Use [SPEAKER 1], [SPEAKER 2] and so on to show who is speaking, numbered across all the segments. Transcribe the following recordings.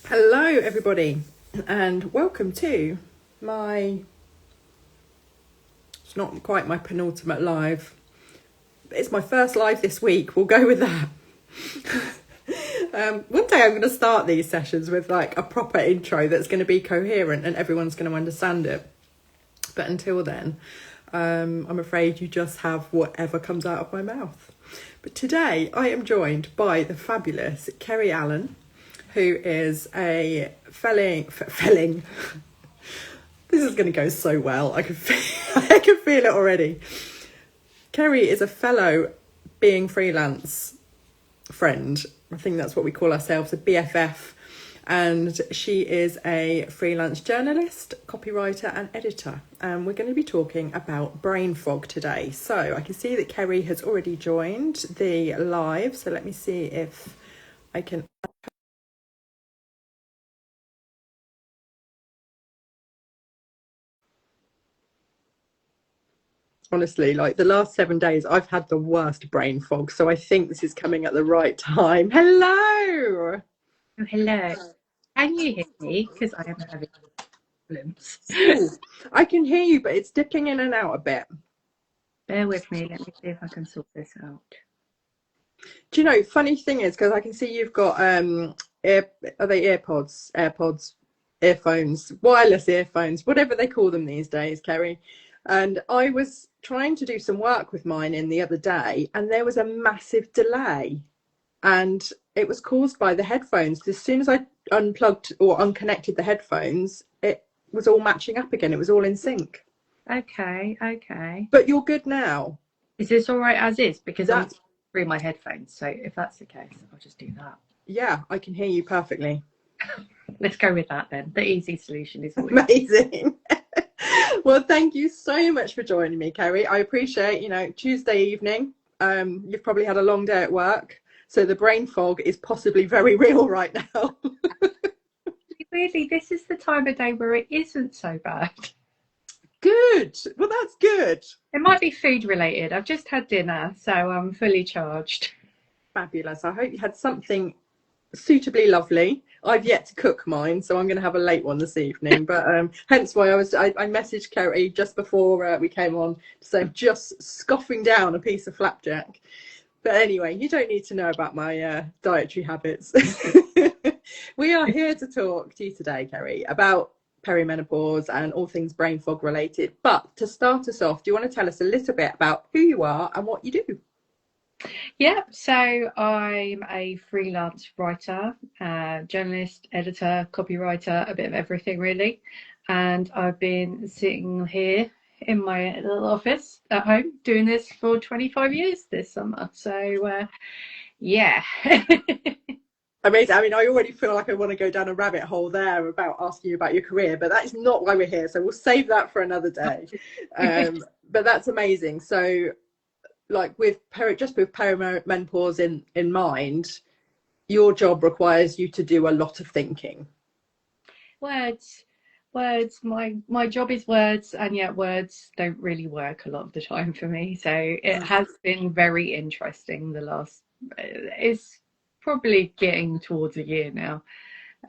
[SPEAKER 1] Hello everybody and welcome to it's not quite my penultimate live, but it's my first live this week, we'll go with that. One day I'm going to start these sessions with like a proper intro that's going to be coherent and everyone's going to understand it, but until then I'm afraid you just have whatever comes out of my mouth. But today I am joined by the fabulous Keri Allan, who is a felling. This is going to go so well. I can feel it already. Keri is a fellow being freelance friend. I think that's what we call ourselves, a BFF. And she is a freelance journalist, copywriter and editor. And we're going to be talking about brain fog today. So I can see that Keri has already joined the live. So let me see if I can... Honestly, like the last 7 days, I've had the worst brain fog. So I think this is coming at the right time. Hello.
[SPEAKER 2] Oh, hello. Can you hear me? Because I am having problems.
[SPEAKER 1] Ooh, I can hear you, but it's dipping in and out a bit.
[SPEAKER 2] Bear with me. Let me see if I can sort this out.
[SPEAKER 1] Do you know, funny thing is, because I can see you've got are they AirPods, earphones, wireless earphones, whatever they call them these days, Keri. And I was trying to do some work with mine in the other day, and there was a massive delay. And it was caused by the headphones. As soon as I unplugged or unconnected the headphones, it was all matching up again. It was all in sync.
[SPEAKER 2] Okay.
[SPEAKER 1] But you're good now.
[SPEAKER 2] Is this all right as is? Because I'm
[SPEAKER 1] That's
[SPEAKER 2] through my headphones. So if that's the case, I'll just do that.
[SPEAKER 1] Yeah, I can hear you perfectly.
[SPEAKER 2] Let's go with that then. The easy solution is always
[SPEAKER 1] Amazing. Well, thank you so much for joining me, Keri. I appreciate, Tuesday evening. You've probably had a long day at work, so the brain fog is possibly very real right now.
[SPEAKER 2] Weirdly, this is the time of day where it isn't so bad.
[SPEAKER 1] Good. Well, that's good.
[SPEAKER 2] It might be food related. I've just had dinner, so I'm fully charged.
[SPEAKER 1] Fabulous. I hope you had something suitably lovely. I've yet to cook mine, so I'm going to have a late one this evening. But hence why I messaged Keri just before we came on to say I'm just scoffing down a piece of flapjack. But anyway, you don't need to know about my dietary habits. We are here to talk to you today, Keri, about perimenopause and all things brain fog related. But to start us off, do you want to tell us a little bit about who you are and what you do?
[SPEAKER 2] Yeah, so I'm a freelance writer, journalist, editor, copywriter, a bit of everything really. And I've been sitting here in my little office at home doing this for 25 years this summer. So, yeah.
[SPEAKER 1] Amazing. I mean, I already feel like I want to go down a rabbit hole there about asking you about your career, but that is not why we're here. So we'll save that for another day. But that's amazing. So, like just with perimenopause in mind, your job requires you to do a lot of thinking.
[SPEAKER 2] Words, words. My job is words, and yet words don't really work a lot of the time for me. So it has been very interesting the last. It's probably getting towards a year now,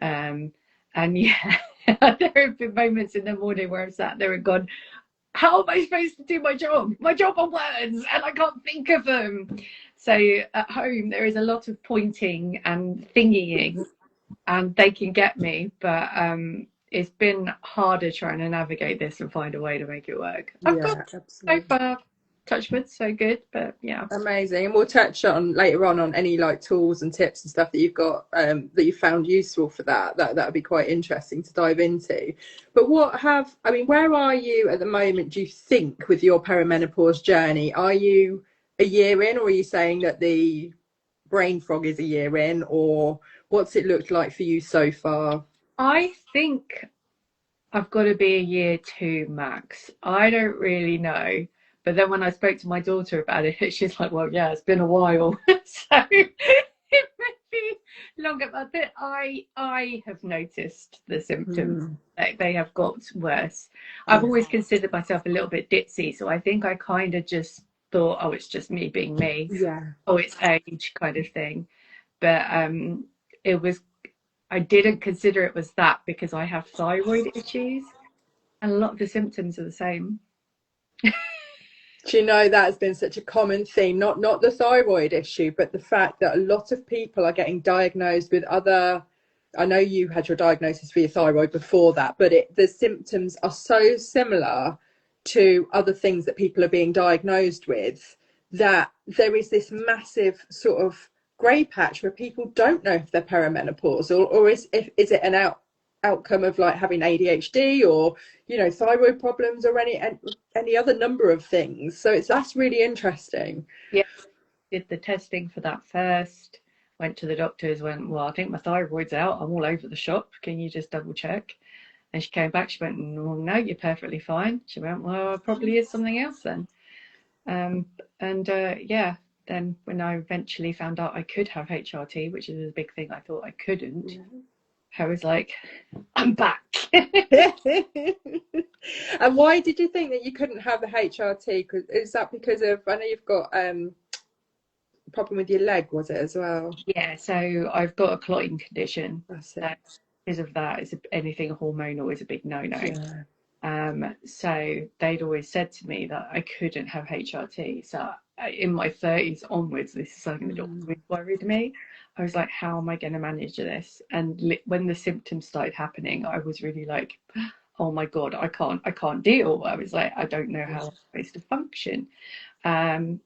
[SPEAKER 2] and yeah, there have been moments in the morning where I've sat there and gone, "How am I supposed to do my job? My job on words, and I can't think of them." So at home there is a lot of pointing and thingying, and they can get me, but it's been harder trying to navigate this and find a way to make it work. I've got
[SPEAKER 1] Yeah,
[SPEAKER 2] so
[SPEAKER 1] absolutely.
[SPEAKER 2] far, touch wood, so good, but yeah.
[SPEAKER 1] Amazing. And we'll touch on later on any like tools and tips and stuff that you've got that you found useful for that would be quite interesting to dive into. But where are you at the moment, do you think, with your perimenopause journey? Are you a year in, or are you saying that the brain fog is a year in, or what's it looked like for you so far?
[SPEAKER 2] I think I've got to be a year two max. I don't really know. But then when I spoke to my daughter about it, she's like, well, yeah, it's been a while. So it may be longer. But I have noticed the symptoms.
[SPEAKER 1] Mm,
[SPEAKER 2] They have got worse. I've
[SPEAKER 1] yeah,
[SPEAKER 2] always considered myself a little bit ditzy. So I think I kind of just thought, oh, it's just me being me.
[SPEAKER 1] yeah,
[SPEAKER 2] Oh, it's age kind of thing. But it was I didn't consider it was that because I have thyroid issues and a lot of the symptoms are the same.
[SPEAKER 1] Do you know that has been such a common theme? Not the thyroid issue, but the fact that a lot of people are getting diagnosed with other. I know you had your diagnosis for your thyroid before that, but the symptoms are so similar to other things that people are being diagnosed with that there is this massive sort of grey patch where people don't know if they're perimenopausal, or is it an outcome of like having ADHD or thyroid problems or any other number of things. So that's really interesting.
[SPEAKER 2] Yeah, did the testing for that first, went to the doctors, went, well, I think my thyroid's out, I'm all over the shop, can you just double check? And she came back, she went, no, you're perfectly fine. She went, well, it probably is something else then. Yeah, then when I eventually found out I could have HRT, which is a big thing I thought I couldn't, I was like, I'm back.
[SPEAKER 1] And why did you think that you couldn't have the HRT? Is that because of, I know you've got a problem with your leg, was it as well?
[SPEAKER 2] Yeah, so I've got a clotting condition.
[SPEAKER 1] That's it.
[SPEAKER 2] Because of that, anything hormonal is a big no-no.
[SPEAKER 1] Yeah.
[SPEAKER 2] So they'd always said to me that I couldn't have HRT. So in my 30s onwards, this is something that always worried me. I was like, how am I going to manage this? And when the symptoms started happening, I was really like, oh my God, I can't deal. I was like, I don't know how I'm supposed to function. And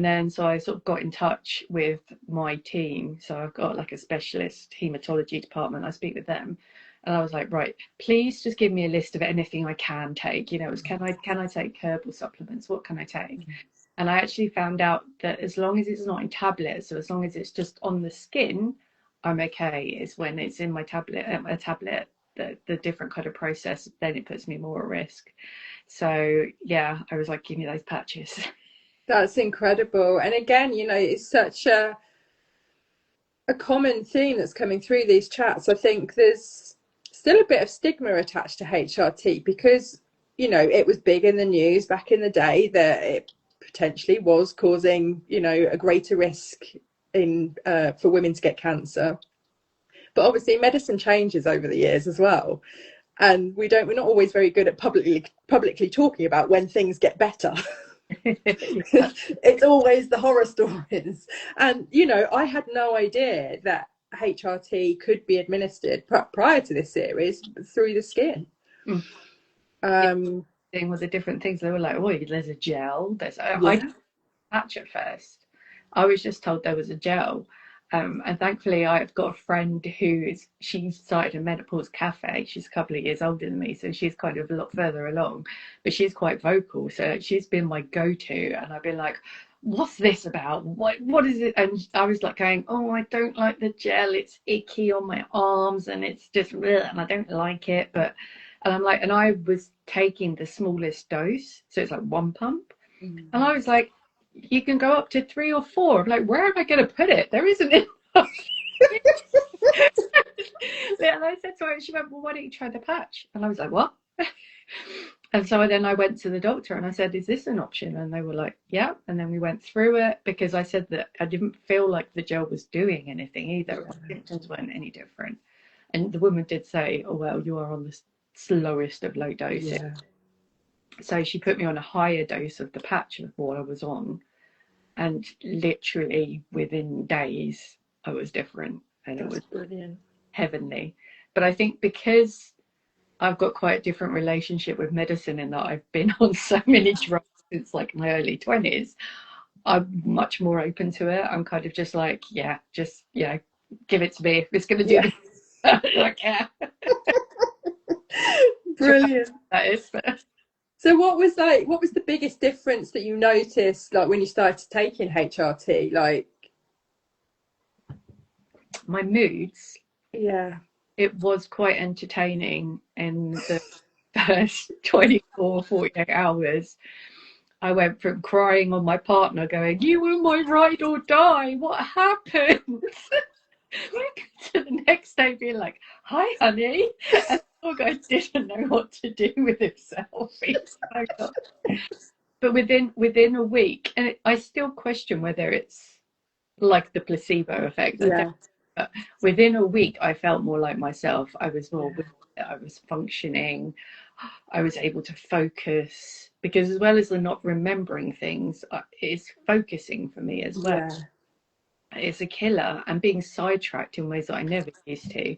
[SPEAKER 2] then so I sort of got in touch with my team. So I've got like a specialist hematology department. I speak with them. And I was like, right, please just give me a list of anything I can take. It was, can I take herbal supplements? What can I take? And I actually found out that as long as it's not in tablets, so as long as it's just on the skin, I'm okay. It's when it's in my tablet, the different kind of process, then it puts me more at risk. So yeah, I was like, give me those patches.
[SPEAKER 1] That's incredible. And again, it's such a common theme that's coming through these chats. I think there's still a bit of stigma attached to HRT because, it was big in the news back in the day that it potentially was causing, a greater risk for women to get cancer. But obviously medicine changes over the years as well. And we're not always very good at publicly talking about when things get better. It's always the horror stories. And I had no idea that HRT could be administered prior to this series through the skin.
[SPEAKER 2] With the different things, they were like, oh, there's a gel, I didn't patch at first. I was just told there was a gel. And thankfully I've got a friend she started a menopause cafe. She's a couple of years older than me, so she's kind of a lot further along, but she's quite vocal, so she's been my go-to. And I've been like, what's this about, what is it? And I was like going, oh, I don't like the gel, it's icky on my arms and it's just bleh, and I don't like it. And I'm like, and I was taking the smallest dose, so it's like 1 pump. And I was like, you can go up to 3 or 4. I'm like, where am I going to put it? There isn't enough. And I said to her, she went, well, why don't you try the patch? And I was like, what? And so then I went to the doctor and I said, is this an option? And they were like, yeah. And then we went through it because I said that I didn't feel like the gel was doing anything either. My symptoms weren't any different. And the woman did say, oh, well, you are on the slowest of low doses. Yeah. So she put me on a higher dose of the patch of what I was on. And literally within days, I was different. And it was
[SPEAKER 1] brilliant,
[SPEAKER 2] heavenly. But I think because I've got quite a different relationship with medicine in that I've been on so many drugs since like my early 20s, I'm much more open to it. I'm kind of just like, yeah, just, give it to me. If it's going to do this, I don't care.
[SPEAKER 1] Brilliant.
[SPEAKER 2] That is.
[SPEAKER 1] So what was the biggest difference that you noticed, like when you started taking HRT? Like
[SPEAKER 2] my moods.
[SPEAKER 1] Yeah.
[SPEAKER 2] It was quite entertaining in the first 24, 48 hours. I went from crying on my partner going, you were my ride or die, what happened? To the next day being like, hi honey. And the poor guy didn't know what to do with himself. But within a week, and I still question whether it's like the placebo effect.
[SPEAKER 1] Yeah.
[SPEAKER 2] But within a week, I felt more like myself. I was more with it. I was functioning. I was able to focus because, as well as the not remembering things, it's focusing for me as well.
[SPEAKER 1] Yeah.
[SPEAKER 2] It's a killer, and being sidetracked in ways that I never used to.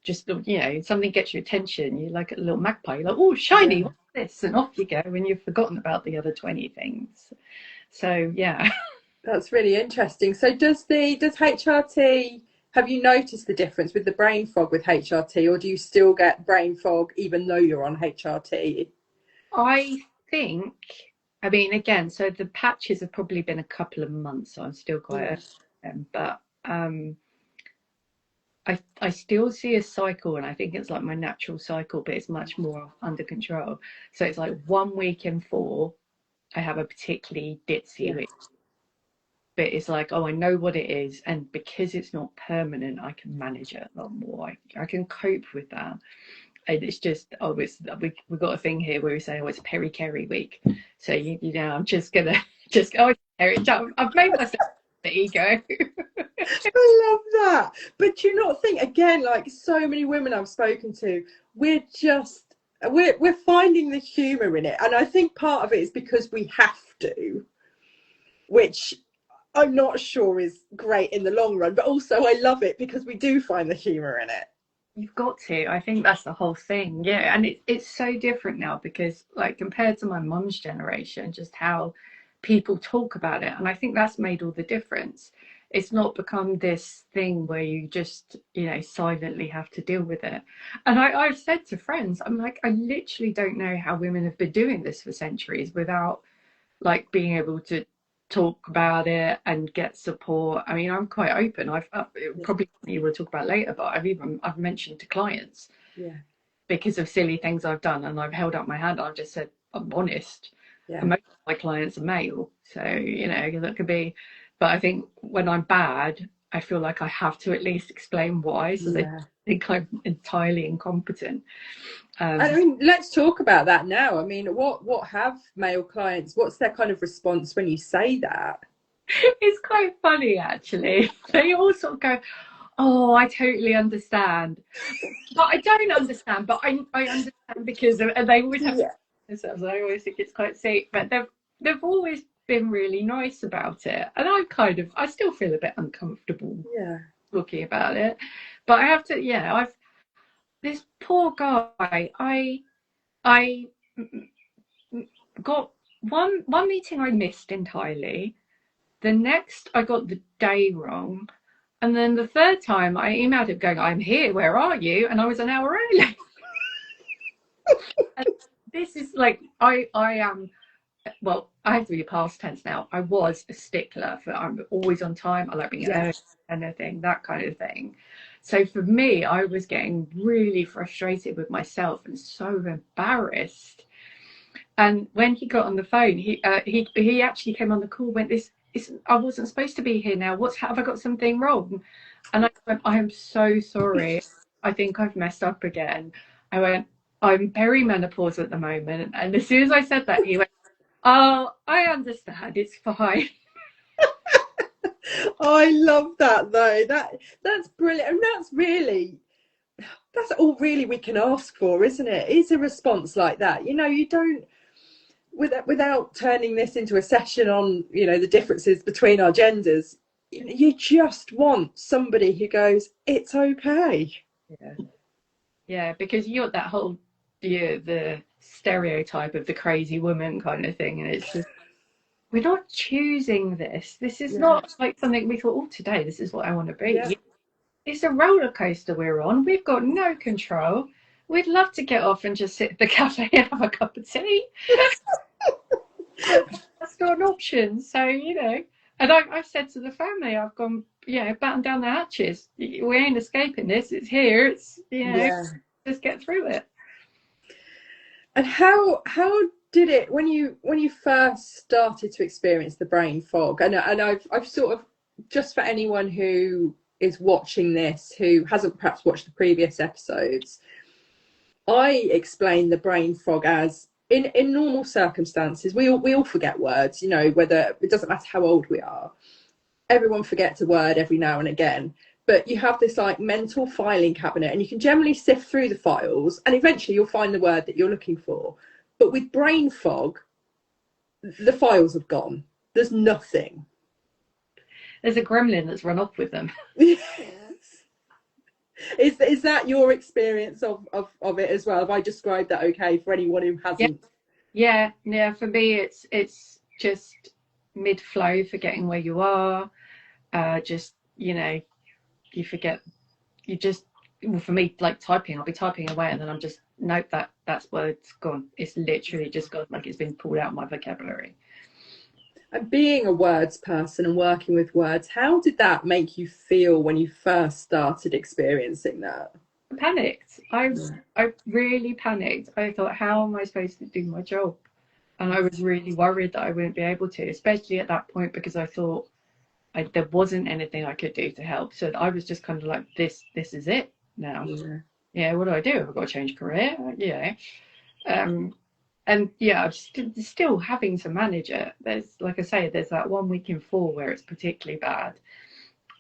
[SPEAKER 2] Just, something gets your attention. You're like a little magpie. You're like, oh, shiny,
[SPEAKER 1] Yeah.
[SPEAKER 2] what's this? And off you go, and you've forgotten about the other 20 things. So, yeah.
[SPEAKER 1] That's really interesting. So does HRT, have you noticed the difference with the brain fog with HRT, or do you still get brain fog even though you're on HRT?
[SPEAKER 2] I think, I mean, again, so the patches have probably been a couple of months, so I'm still quite
[SPEAKER 1] Yeah.
[SPEAKER 2] early, but I still see a cycle, and I think it's like my natural cycle, but it's much more under control. So it's like 1 week in 4, I have a particularly ditzy
[SPEAKER 1] Yeah.
[SPEAKER 2] week, but it's like, oh, I know what it is, and because it's not permanent, I can manage it a lot more. I can cope with that. And it's just, we've got a thing here where we say, oh, it's Kerry week. So I'm just gonna I've made myself the ego.
[SPEAKER 1] I love that. But do you not think, again, like so many women I've spoken to, we're finding the humour in it. And I think part of it is because we have to, which I'm not sure is great in the long run, but also I love it because we do find the humour in it.
[SPEAKER 2] You've got to. I think that's the whole thing. Yeah, and it's so different now because, like, compared to my mum's generation, just how people talk about it, and I think that's made all the difference. It's not become this thing where you just, silently have to deal with it. And I've said to friends, I'm like, I literally don't know how women have been doing this for centuries without like being able to talk about it and get support. I mean, I'm quite open. I've probably you will talk about later, but I've mentioned to clients
[SPEAKER 1] Yeah.
[SPEAKER 2] because of silly things I've done, and I've held up my hand. I've just said I'm honest.
[SPEAKER 1] Yeah.
[SPEAKER 2] And most of my clients are male, so that could be. But I think when I'm bad, I feel like I have to at least explain why, so they think I'm entirely incompetent.
[SPEAKER 1] I mean, let's talk about that now. I mean, what have male clients, what's their kind of response when you say that?
[SPEAKER 2] It's quite funny, actually. They all sort of go, oh, I totally understand. But I don't understand, but I understand because and they always have to themselves. I always think it's quite sweet, but they've always been really nice about it. And I still feel a bit uncomfortable talking about it. But I have to, this poor guy, I got one meeting I missed entirely. The next, I got the day wrong. And then the third time, I emailed him going, I'm here, where are you? And I was an hour early. And this is like, I am, well, I have to be past tense now. I was a stickler for, I'm always on time. I like being early, anything, that kind of thing. So for me, I was getting really frustrated with myself and so embarrassed. And when he got on the phone, he actually came on the call, went, I wasn't supposed to be here now. Have I got something wrong? And I went, I am so sorry. I think I've messed up again. I went, I'm perimenopause at the moment. And as soon as I said that, he went, oh, I understand. It's fine.
[SPEAKER 1] Oh, I love that though. That's brilliant. And that's all really we can ask for, isn't it? Is a response like that. You don't, without turning this into a session on the differences between our genders, you just want somebody who goes, it's okay.
[SPEAKER 2] Yeah, because you're that whole the stereotype of the crazy woman kind of thing, and it's just we're not choosing this. This is not like something we thought, oh, today this is what I want to be. It's a roller coaster we're on. We've got no control. We'd love to get off and just sit at the cafe and have a cup of tea. That's not an option. So, and I've said to the family, I've gone, batten down the hatches. We ain't escaping this. It's here. It's, just get through it.
[SPEAKER 1] And how did it, when you first started to experience the brain fog, and I've sort of, just for anyone who is watching this who hasn't perhaps watched the previous episodes, I explain the brain fog as in normal circumstances we all forget words, whether it doesn't matter how old we are, everyone forgets a word every now and again, but you have this like mental filing cabinet, and you can generally sift through the files, and eventually you'll find the word that you're looking for. But with brain fog, the files have gone. There's nothing.
[SPEAKER 2] There's a gremlin that's run off with them.
[SPEAKER 1] Is that your experience of it as well? Have I described that okay for anyone who
[SPEAKER 2] Yeah,
[SPEAKER 1] hasn't?
[SPEAKER 2] yeah. For me, it's just mid-flow, forgetting where you are. Just you forget. You just well, for me, like typing, I'll be typing away, and then I'm just nope that's word's gone. It's literally just gone, like it's been pulled out of my vocabulary.
[SPEAKER 1] And being a words person and working with words, how did that make you feel when you first started experiencing that?
[SPEAKER 2] I panicked. I really panicked. I thought, how am I supposed to do my job? And I was really worried that I wouldn't be able to, especially at that point, because I thought there wasn't anything I could do to help. So I was just kind of like, this is it now.
[SPEAKER 1] Yeah.
[SPEAKER 2] Yeah, what do I do? I've got to change career. Yeah. And yeah, I'm still having to manage it. There's, like I say, there's that 1 week in 4 where it's particularly bad,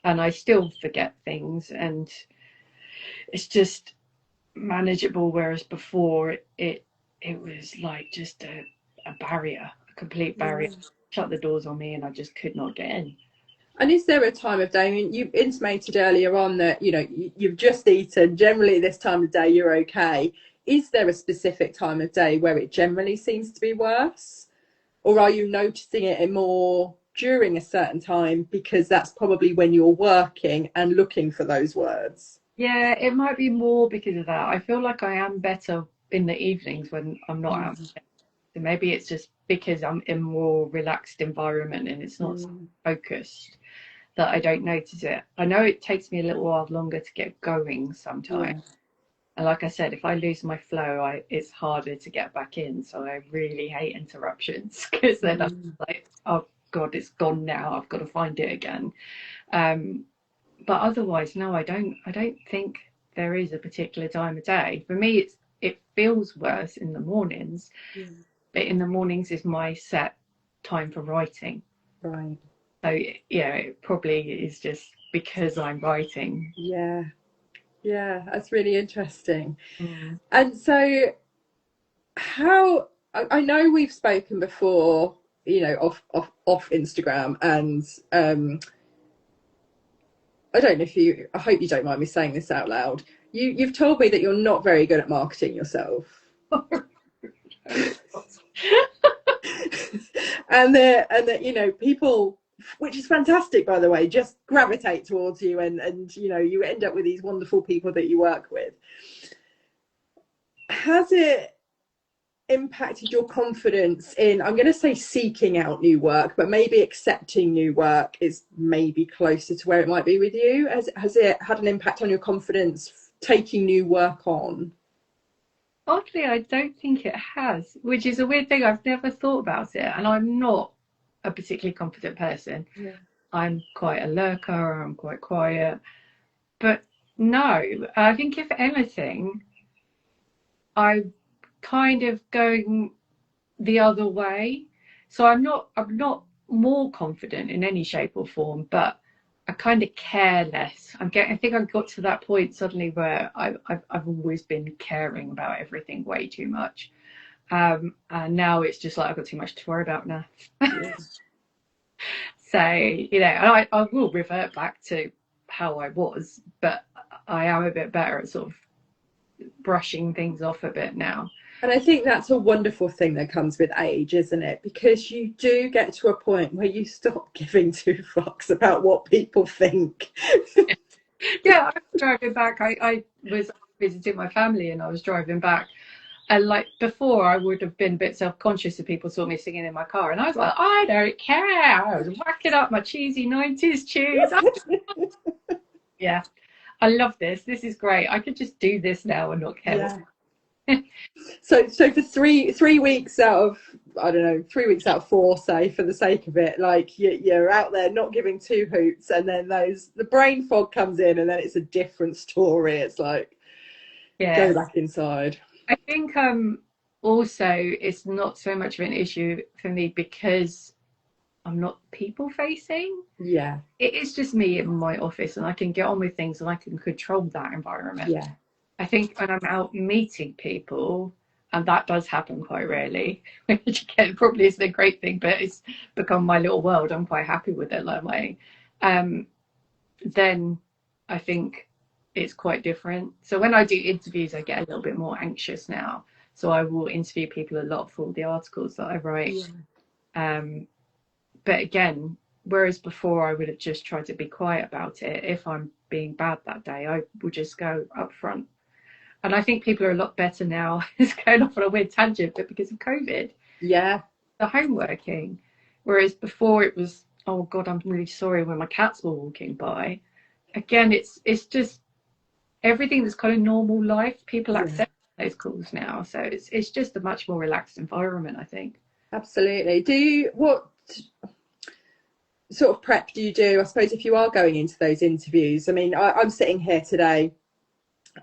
[SPEAKER 2] and I still forget things, and it's just manageable. Whereas before, it was like just a barrier, a complete barrier.
[SPEAKER 1] Yeah.
[SPEAKER 2] Shut the doors on me, and I just could not get in.
[SPEAKER 1] And is there a time of day? I mean, you intimated earlier on that you've just eaten. Generally, this time of day you're okay. Is there a specific time of day where it generally seems to be worse, or are you noticing it more during a certain time because that's probably when you're working and looking for those words?
[SPEAKER 2] Yeah, it might be more because of that. I feel like I am better in the evenings when I'm not out.
[SPEAKER 1] Mm.
[SPEAKER 2] So maybe it's just because I'm in a more relaxed environment and it's not so
[SPEAKER 1] Mm.
[SPEAKER 2] focused that I don't notice it. I know it takes me a little while longer to get going sometimes.
[SPEAKER 1] Yeah.
[SPEAKER 2] And like I said, if I lose my flow, it's harder to get back in. So I really hate interruptions because then I'm
[SPEAKER 1] Mm.
[SPEAKER 2] like, oh God, it's gone now. I've got to find it again. Um, but otherwise, no, I don't. I don't think there is a particular time of day. For me, it feels worse in the mornings.
[SPEAKER 1] Yeah.
[SPEAKER 2] But in the mornings is my set time for writing.
[SPEAKER 1] Right.
[SPEAKER 2] So yeah, it probably is just because I'm writing.
[SPEAKER 1] Yeah. Yeah. That's really interesting.
[SPEAKER 2] Mm.
[SPEAKER 1] And so, how I know we've spoken before, off Instagram, and I don't know if I hope you don't mind me saying this out loud. You've told me that you're not very good at marketing yourself. and that people, which is fantastic by the way, just gravitate towards you, and you end up with these wonderful people that you work with. Has it impacted your confidence in, I'm going to say, seeking out new work, but maybe accepting new work is maybe closer to where it might be with you? Has it had an impact on your confidence taking new work on?
[SPEAKER 2] Oddly, I don't think it has, which is a weird thing. I've never thought about it, and I'm not a particularly confident person.
[SPEAKER 1] Yeah.
[SPEAKER 2] I'm quite a lurker. I'm quite quiet, but no, I think if anything, I'm kind of going the other way. So I'm not more confident in any shape or form, but I kind of care less. I think I got to that point suddenly where I've always been caring about everything way too much. And now it's just like I've got too much to worry about now.
[SPEAKER 1] Yeah.
[SPEAKER 2] So, I will revert back to how I was, but I am a bit better at sort of brushing things off a bit now.
[SPEAKER 1] And I think that's a wonderful thing that comes with age, isn't it? Because you do get to a point where you stop giving two fucks about what people think.
[SPEAKER 2] Yeah, I was driving back. I was visiting my family and I was driving back. And like before, I would have been a bit self-conscious if people saw me singing in my car. And I was like, I don't care. I was whacking up my cheesy 90s tunes. Yeah, I love this. This is great. I could just do this now and not care.
[SPEAKER 1] Yeah. So for three weeks out of, I don't know, 3 weeks out of 4, say, for the sake of it, like you're out there not giving two hoots, and then the brain fog comes in, and then it's a different story. It's like,
[SPEAKER 2] Yeah,
[SPEAKER 1] go back inside.
[SPEAKER 2] I think also it's not so much of an issue for me because I'm not people facing.
[SPEAKER 1] Yeah.
[SPEAKER 2] It is just me in my office, and I can get on with things and I can control that environment.
[SPEAKER 1] Yeah.
[SPEAKER 2] I think when I'm out meeting people, and that does happen quite rarely, which again probably isn't a great thing, but it's become my little world. I'm quite happy with it that way. Then I think it's quite different. So when I do interviews, I get a little bit more anxious now. So I will interview people a lot for all the articles that I write. Yeah. But again, whereas before I would have just tried to be quiet about it, if I'm being bad that day, I will just go up front. And I think people are a lot better now. It's going off on a weird tangent, but because of COVID,
[SPEAKER 1] Yeah.
[SPEAKER 2] the home working. Whereas before it was, oh God, I'm really sorry when my cats were walking by. Again, it's just everything that's kind of normal life. People accept those calls now, so it's just a much more relaxed environment, I think.
[SPEAKER 1] Absolutely. What sort of prep do you do, I suppose, if you are going into those interviews? I mean, I'm sitting here today.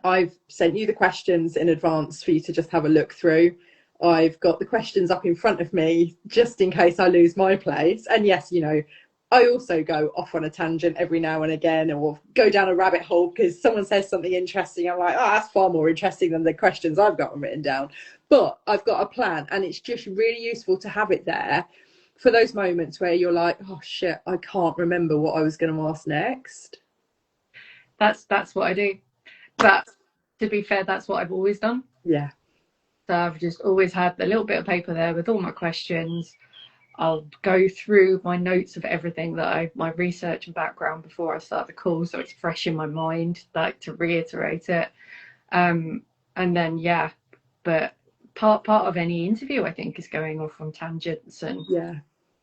[SPEAKER 1] I've sent you the questions in advance for you to just have a look through. I've got the questions up in front of me just in case I lose my place. And yes, you know, I also go off on a tangent every now and again, or go down a rabbit hole because someone says something interesting. I'm like, oh, that's far more interesting than the questions I've got written down. But I've got a plan, and it's just really useful to have it there for those moments where you're like, oh shit, I can't remember what I was going to ask next.
[SPEAKER 2] That's what I do. But to be fair, that's what I've always done.
[SPEAKER 1] Yeah.
[SPEAKER 2] So I've just always had a little bit of paper there with all my questions. I'll go through my notes of everything my research and background before I start the call, so it's fresh in my mind, like to reiterate it. And then but part of any interview, I think, is going off on tangents and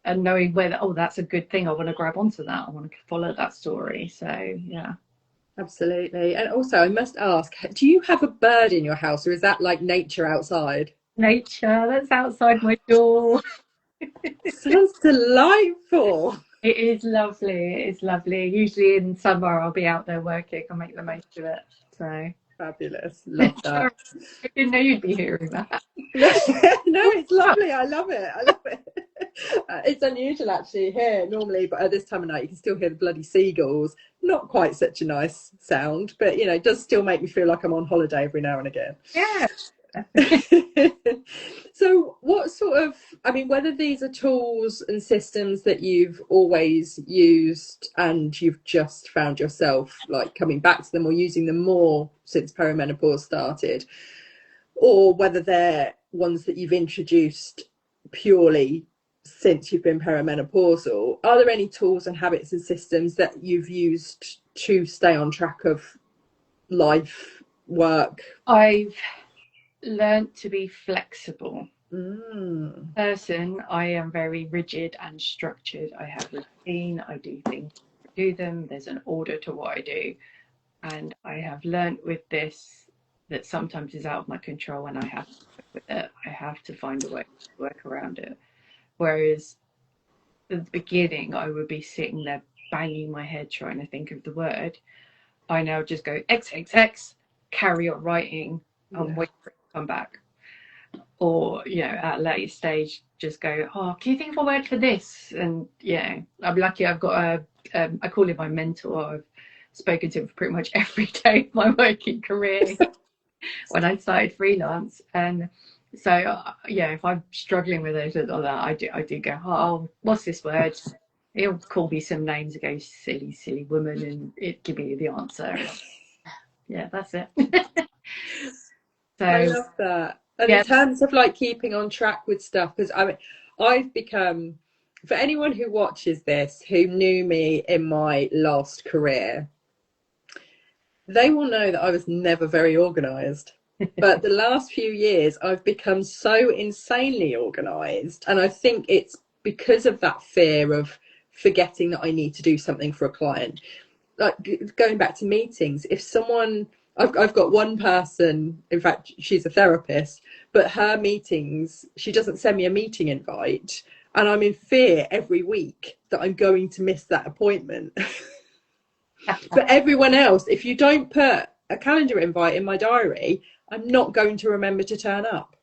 [SPEAKER 2] knowing whether, oh, that's a good thing, I want to grab onto that, I want to follow that story. So yeah.
[SPEAKER 1] Absolutely. And also, I must ask, do you have a bird in your house, or is that like nature outside?
[SPEAKER 2] Nature, that's outside my door.
[SPEAKER 1] Sounds delightful.
[SPEAKER 2] It is lovely. It is lovely. Usually in summer, I'll be out there working. I'll make the most of it. So
[SPEAKER 1] fabulous. Love that.
[SPEAKER 2] I didn't know you'd be hearing that.
[SPEAKER 1] No, it's lovely. I love it. I love it. It's unusual actually here normally, but at this time of night you can still hear the bloody seagulls. Not quite such a nice sound, but you know, it does still make me feel like I'm on holiday every now and again.
[SPEAKER 2] Yeah.
[SPEAKER 1] So what sort of, I mean, whether these are tools and systems that you've always used and you've just found yourself like coming back to them or using them more since perimenopause started, or whether they're ones that you've introduced purely since you've been perimenopausal, are there any tools and habits and systems that you've used to stay on track of life, work?
[SPEAKER 2] I've learned to be flexible. Person, I am very rigid and structured. I have a routine, I do things, do them, there's an order to what I do. And I have learned with this that sometimes is out of my control and I have to work with it. I have to find a way to work around it. Whereas at the beginning, I would be sitting there banging my head trying to think of the word. I now just go XXX, carry on writing, and wait for it to come back. Or, you know, at a later stage, just go, oh, can you think of a word for this? And yeah, I'm lucky I've got I call him my mentor. I've spoken to him for pretty much every day of my working career when I started freelance. And so, if I'm struggling with it or that, I do go, oh, what's this word? He'll call me some names and go, silly woman, and it give me the answer. Yeah, that's it.
[SPEAKER 1] So I love that. And in terms of like keeping on track with stuff, because I mean, I've become, for anyone who watches this who knew me in my last career, they will know that I was never very organised. But the last few years, I've become so insanely organised. And I think it's because of that fear of forgetting that I need to do something for a client. Like going back to meetings, if someone, I've got one person, in fact, she's a therapist, but her meetings, she doesn't send me a meeting invite. And I'm in fear every week that I'm going to miss that appointment. But everyone else, if you don't put a calendar invite in my diary, I'm not going to remember to turn up.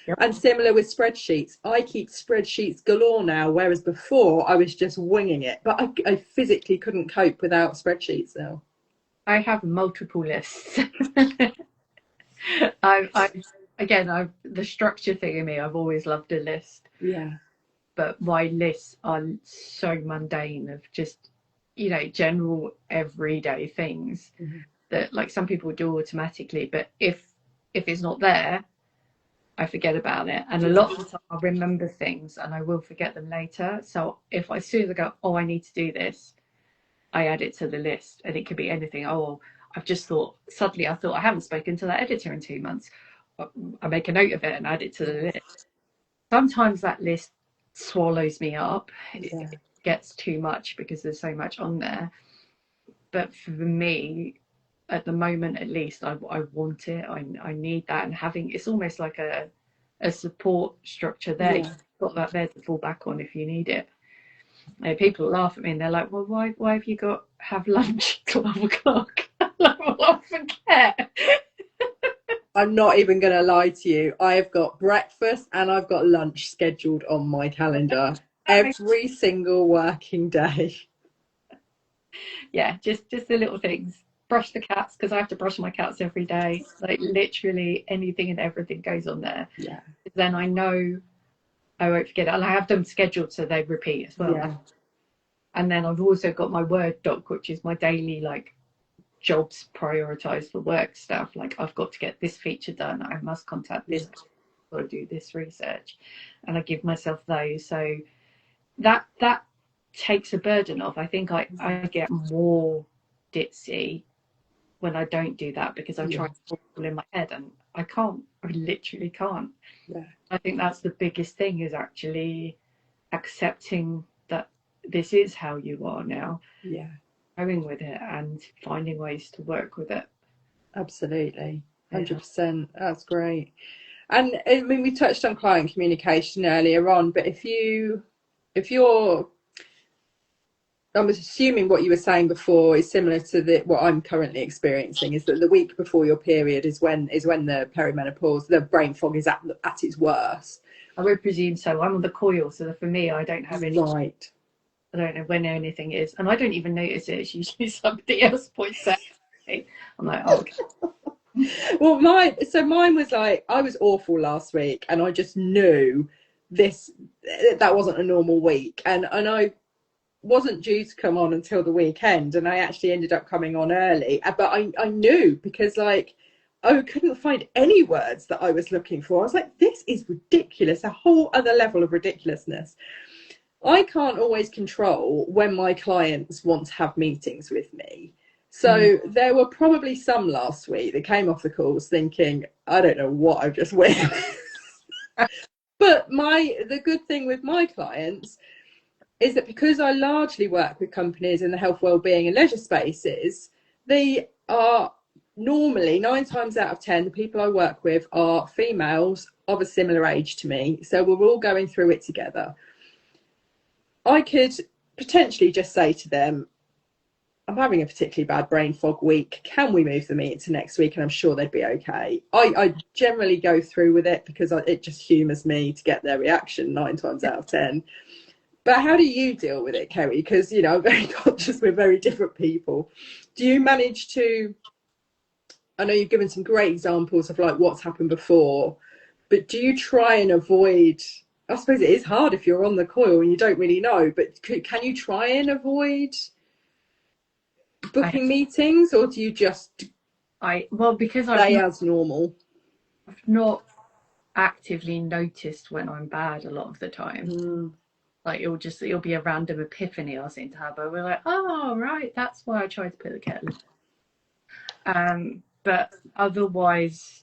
[SPEAKER 2] Yep.
[SPEAKER 1] And similar with spreadsheets. I keep spreadsheets galore now, whereas before I was just winging it. But I physically couldn't cope without spreadsheets now.
[SPEAKER 2] I have multiple lists. I again, the structure thing in me. I've always loved a list,
[SPEAKER 1] Yeah.
[SPEAKER 2] but my lists are so mundane of just, general everyday things
[SPEAKER 1] Mm-hmm.
[SPEAKER 2] that like some people do automatically. But if it's not there, I forget about it. And a
[SPEAKER 1] Yeah.
[SPEAKER 2] lot of the time I remember things and I will forget them later. So if as soon as I go, oh, I need to do this, I add it to the list. And it could be anything. Oh, suddenly I thought I haven't spoken to that editor in 2 months. I make a note of it and add it to the list. Sometimes that list swallows me up.
[SPEAKER 1] Yeah.
[SPEAKER 2] It gets too much because there's so much on there. But for me, at the moment at least, I want it. I need that. And having it's almost like a support structure there. You've
[SPEAKER 1] Yeah.
[SPEAKER 2] got that there to fall back on if you need it. People laugh at me and they're like, well, why have you got have lunch at 12 o'clock? I'm like, well, I forget.
[SPEAKER 1] I'm not even going to lie to you. I've got breakfast and I've got lunch scheduled on my calendar every single working day.
[SPEAKER 2] Yeah, just the little things. Brush the cats because I have to brush my cats every day. Like literally anything and everything goes on there.
[SPEAKER 1] Yeah.
[SPEAKER 2] Then I know I won't forget it. And I have them scheduled so they repeat as well.
[SPEAKER 1] Yeah.
[SPEAKER 2] And then I've also got my Word doc, which is my daily like jobs prioritized for work stuff. Like I've got to get this feature done. I must contact this. I've got to do this research, and I give myself those. So that takes a burden off. I think I get more ditzy when I don't do that because I try
[SPEAKER 1] Yeah.
[SPEAKER 2] to put it all in my head and I can't. I literally can't.
[SPEAKER 1] Yeah.
[SPEAKER 2] I think that's the biggest thing is actually accepting that this is how you are now,
[SPEAKER 1] Yeah.
[SPEAKER 2] going with it and finding ways to work with it.
[SPEAKER 1] Absolutely.
[SPEAKER 2] Yeah.
[SPEAKER 1] 100%. That's great. And I mean, we touched on client communication earlier on, but if you're, I'm assuming what you were saying before is similar to what I'm currently experiencing. Is that the week before your period is when the perimenopause, the brain fog is at its worst.
[SPEAKER 2] I would presume so. I'm on the coil, so for me, I don't have any.
[SPEAKER 1] Right.
[SPEAKER 2] I don't know when anything is, and I don't even notice it. It's usually somebody else points out. I'm like, oh, okay.
[SPEAKER 1] Well, mine was like I was awful last week, and I just knew that wasn't a normal week, and I wasn't due to come on until the weekend, and I actually ended up coming on early. But I knew because like I couldn't find any words that I was looking for. I was like, this is ridiculous, a whole other level of ridiculousness. I can't always control when my clients want to have meetings with me. So there were probably some last week that came off the calls thinking, I don't know what I've just witnessed. But the good thing with my clients is that because I largely work with companies in the health, wellbeing and leisure spaces, they are normally 9 times out of 10, the people I work with are females of a similar age to me. So we're all going through it together. I could potentially just say to them, I'm having a particularly bad brain fog week. Can we move the meeting to next week? And I'm sure they'd be okay. I generally go through with it because it just humours me to get their reaction 9 times out of 10. But how do you deal with it, Keri? Because, I'm very conscious we're very different people. Do you manage to, I know you've given some great examples of like what's happened before, but do you try and avoid, I suppose it is hard if you're on the coil and you don't really know, but can you try and avoid booking meetings, or do you just
[SPEAKER 2] because
[SPEAKER 1] stay as normal?
[SPEAKER 2] I've not actively noticed when I'm bad a lot of the time. Like it'll be a random epiphany I seem to have, but we're like, oh right, that's why I tried to put the kettle in. But otherwise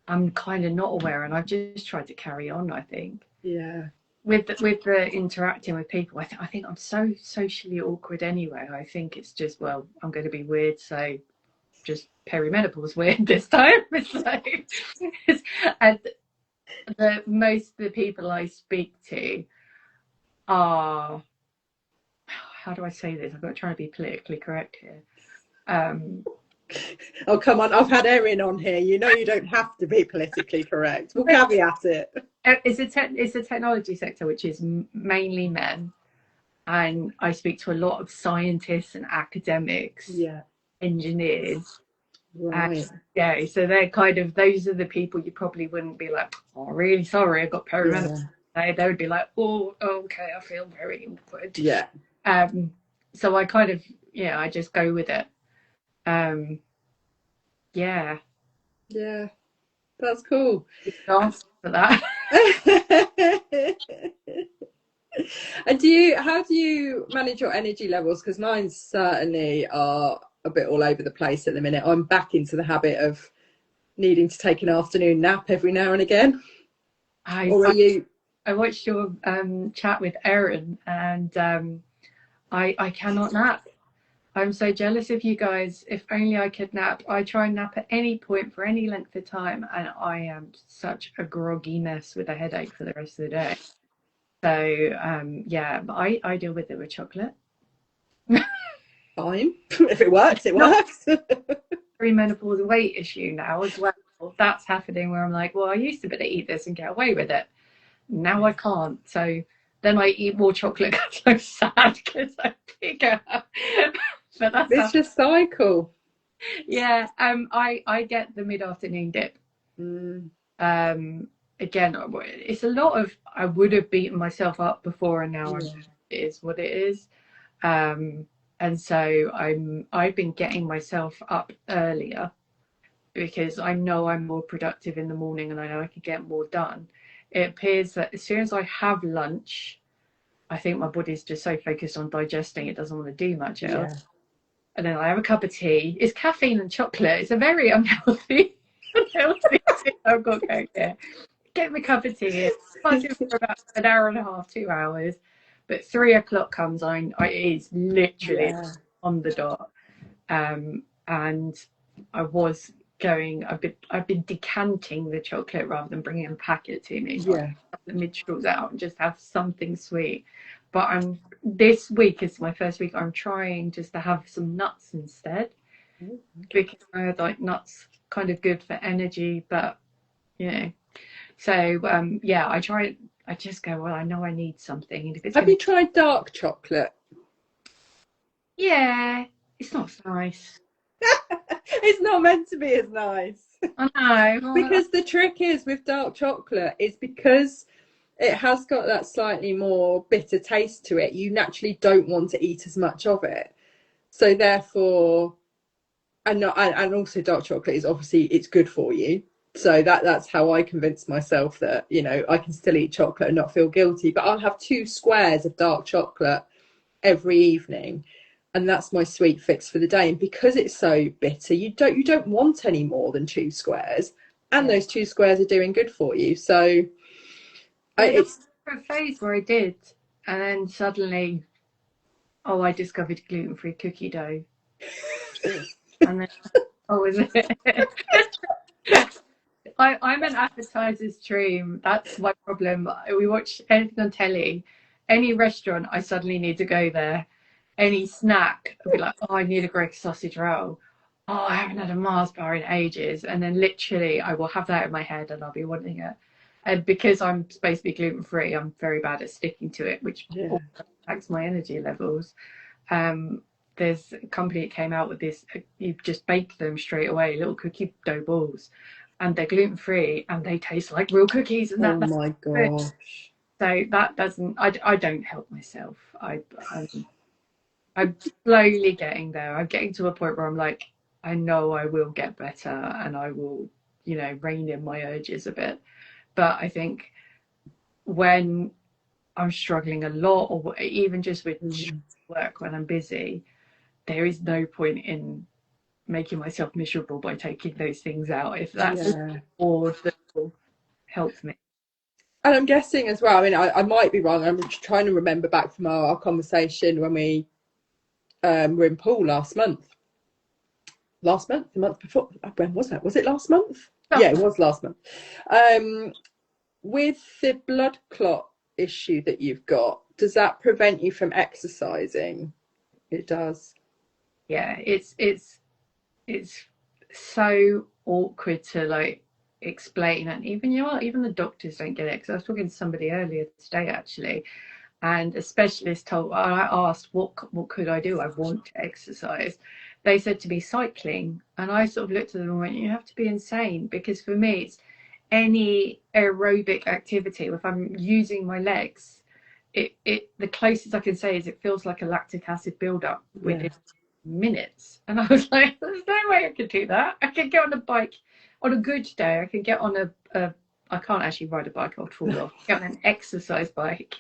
[SPEAKER 2] I'm kind of not aware, and I've just tried to carry on, I think.
[SPEAKER 1] Yeah.
[SPEAKER 2] With the interacting with people, I think I'm so socially awkward anyway. I think it's just, well, I'm going to be weird, so just perimenopause weird this time. And the people I speak to are, how do I say this? I've got to try to be politically correct here.
[SPEAKER 1] Oh, come on. I've had Erin on here. You know you don't have to be politically correct. We'll caveat it.
[SPEAKER 2] It's a technology sector which is mainly men, and I speak to a lot of scientists and academics,
[SPEAKER 1] Yeah.
[SPEAKER 2] engineers.
[SPEAKER 1] Right.
[SPEAKER 2] Yeah, so they're kind of, those are the people you probably wouldn't be like, oh, really sorry, I got perimenopause.
[SPEAKER 1] Yeah.
[SPEAKER 2] They would be like, oh, okay, I feel very awkward.
[SPEAKER 1] Yeah.
[SPEAKER 2] So I kind of, yeah, I just go with it. Yeah.
[SPEAKER 1] Yeah. That's cool.
[SPEAKER 2] Answer for that.
[SPEAKER 1] And how do you manage your energy levels? Because mine certainly are a bit all over the place at the minute. I'm back into the habit of needing to take an afternoon nap every now and again. Or are you?
[SPEAKER 2] I watched your chat with Erin, and I cannot nap. I'm so jealous of you guys. If only I could nap. I try and nap at any point for any length of time, and I am such a groggy mess with a headache for the rest of the day. So yeah, but I deal with it with chocolate.
[SPEAKER 1] Fine. If it works, it works.
[SPEAKER 2] Perimenopause weight issue now as well. That's happening where I'm like, well, I used to be able to eat this and get away with it. Now I can't. So then I eat more chocolate because I'm sad because I'm bigger. But that's
[SPEAKER 1] Vicious cycle.
[SPEAKER 2] Yeah. I get the mid-afternoon dip. Again, it's a lot of, I would have beaten myself up before, and now it is what it is. And so I've been getting myself up earlier because I know I'm more productive in the morning and I know I can get more done. It appears that as soon as I have lunch, I think my body's just so focused on digesting, it doesn't want to do much else. Yeah. And then I have a cup of tea. It's caffeine and chocolate. It's a very unhealthy thing I've got going here. Get me a cup of tea. It's for about an hour and a half, 2 hours. But 3 o'clock comes on. It is literally on the dot. And I was going. I've been decanting the chocolate rather than bringing a packet to me. So I have the mid-straws out and just have something sweet. But this week is my first week. I'm trying just to have some nuts instead, because I heard like nuts kind of good for energy. But you know, so yeah, I try. I just go, well, I know I need something. And if it's
[SPEAKER 1] Have you tried dark chocolate?
[SPEAKER 2] Yeah, it's not nice.
[SPEAKER 1] It's not meant to be as nice.
[SPEAKER 2] I know.
[SPEAKER 1] Because the trick is with dark chocolate is because it has got that slightly more bitter taste to it, you naturally don't want to eat as much of it. So therefore, and also dark chocolate is obviously, it's good for you. So that's how I convince myself that, you know, I can still eat chocolate and not feel guilty. But I'll have 2 squares of dark chocolate every evening, and that's my sweet fix for the day. And because it's so bitter, you don't want any more than 2 squares, and those 2 squares are doing good for you. So it's
[SPEAKER 2] a phase where I did, and then suddenly, I discovered gluten-free cookie dough. And then, is it? I'm an appetizers dream. That's my problem. We watch anything on telly, any restaurant, I suddenly need to go there. Any snack, I'll be like, I need a Greggs sausage roll. I haven't had a Mars bar in ages. And then literally I will have that in my head and I'll be wanting it. And because I'm supposed to be gluten-free, I'm very bad at sticking to it, which impacts my energy levels. There's a company that came out with this, you just bake them straight away, little cookie dough balls. And they're gluten-free and they taste like real cookies. And
[SPEAKER 1] oh my gosh.
[SPEAKER 2] So that doesn't, I don't help myself. I'm slowly getting there. I'm getting to a point where I'm like, I know I will get better and I will, rein in my urges a bit. But I think when I'm struggling a lot, or even just with work when I'm busy, there is no point in making myself miserable by taking those things out. If that's all that will help me.
[SPEAKER 1] And I'm guessing as well, I mean, I might be wrong. I'm trying to remember back from our conversation when we were in Poole last month, the month before. When was that? Was it last month? Yeah, it was last month. With the blood clot issue that you've got, does that prevent you from exercising? It does.
[SPEAKER 2] Yeah, it's it's so awkward to like explain, and even even the doctors don't get it, because I was talking to somebody earlier today actually, and a specialist told, I asked what could I do, I want to exercise. They said to be cycling, and I sort of looked at them and went, you have to be insane, because for me it's any aerobic activity. If I'm using my legs, it the closest I can say is it feels like a lactic acid buildup
[SPEAKER 1] Yeah.
[SPEAKER 2] within minutes. And I was like, there's no way I could do that. I could get on a bike on a good day. I could get on a I can't actually ride a bike, I'll fall off. Get on an exercise bike